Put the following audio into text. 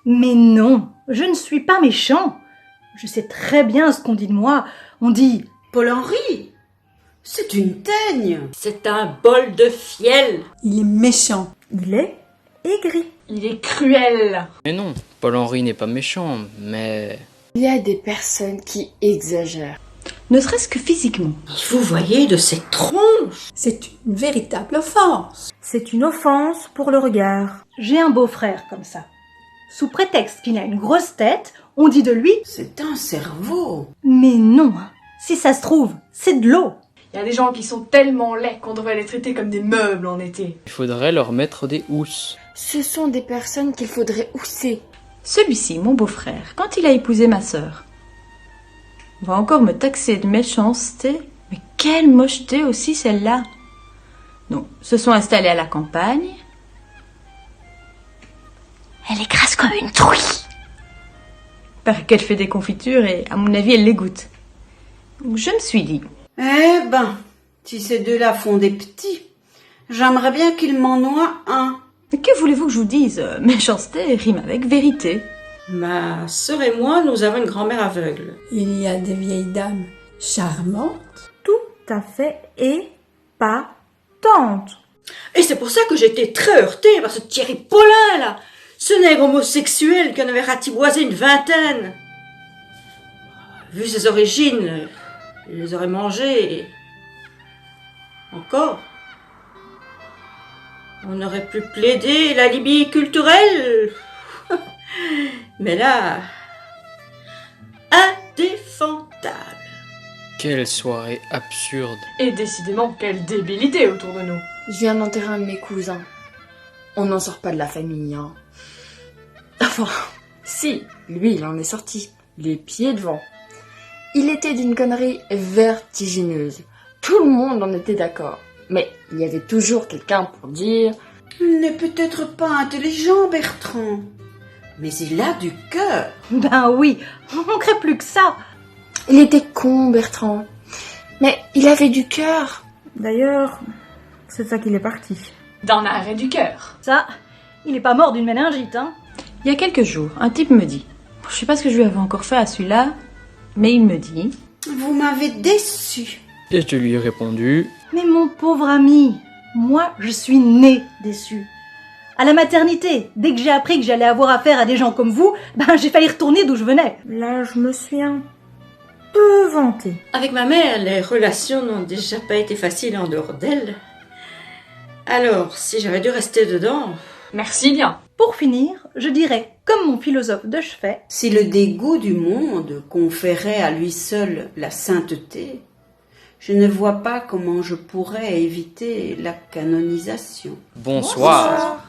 Mais non, je ne suis pas méchant. Je sais très bien ce qu'on dit de moi. On dit Paul-Henri, c'est une teigne. C'est un bol de fiel. Il est méchant. il est aigri. Il est cruel. Mais non, Paul-Henri n'est pas méchant, mais... Il y a des personnes qui exagèrent. Ne serait-ce que physiquement. Vous voyez de ces tronches. C'est une véritable offense. C'est une offense pour le regard. J'ai un beau-frère comme ça. Sous prétexte qu'il a une grosse tête, on dit de lui C'est un cerveau. « Mais non, si ça se trouve, c'est de l'eau !» Il y a des gens qui sont tellement laids qu'on devrait les traiter comme des meubles en été. Il faudrait leur mettre des housses. Ce sont des personnes qu'il faudrait housser. Celui-ci, mon beau-frère, quand il a épousé ma sœur, va encore me taxer de méchanceté. Mais quelle mocheté aussi celle-là. Non, se sont installés à la campagne. Elle est grasse comme une truie. Paraît qu'elle fait des confitures et, à mon avis, elle les goûte. Donc je me suis dit... Eh ben, si ces deux-là font des petits, j'aimerais bien qu'ils m'en noient un. Que voulez-vous que je vous dise? Méchanceté rime avec vérité. Ma sœur et moi, nous avons une grand-mère aveugle. Il y a des vieilles dames charmantes. Tout à fait épatante. Et c'est pour ça que j'étais très heurtée par ce Thierry Paulin, là. Ce nègre homosexuel qui en avait ratiboisé une vingtaine. Vu ses origines, il les aurait mangés. Et... encore. On aurait pu plaider la Libye culturelle. Mais là... indéfendable. Quelle soirée absurde. Et décidément, quelle débilité autour de nous. Je viens d'enterrer un de mes cousins. On n'en sort pas de la famille, hein. Enfin, si, lui, il en est sorti, les pieds devant. Il était d'une connerie vertigineuse. Tout le monde en était d'accord. Mais il y avait toujours quelqu'un pour dire... Il n'est peut-être pas intelligent, Bertrand. Mais il a du cœur. Ben oui, on manquerait plus que ça. Il était con, Bertrand. Mais il avait du cœur. D'ailleurs, c'est ça qu'il est parti. D'un arrêt du cœur. Ça, il est pas mort d'une méningite, hein. Il y a quelques jours, un type me dit... Je sais pas ce que je lui avais encore fait à celui-là, mais il me dit... Vous m'avez déçu. Et je lui ai répondu... Mais mon pauvre ami, moi, je suis née déçue. À la maternité, dès que j'ai appris que j'allais avoir affaire à des gens comme vous, ben j'ai failli retourner d'où je venais. Là, je me suis un peu vantée. Avec ma mère, les relations n'ont déjà pas été faciles en dehors d'elle. Alors, si j'avais dû rester dedans... Merci bien. Pour finir, je dirais, comme mon philosophe de chevet, Si le dégoût du monde conférait à lui seul la sainteté, je ne vois pas comment je pourrais éviter la canonisation. Bonsoir.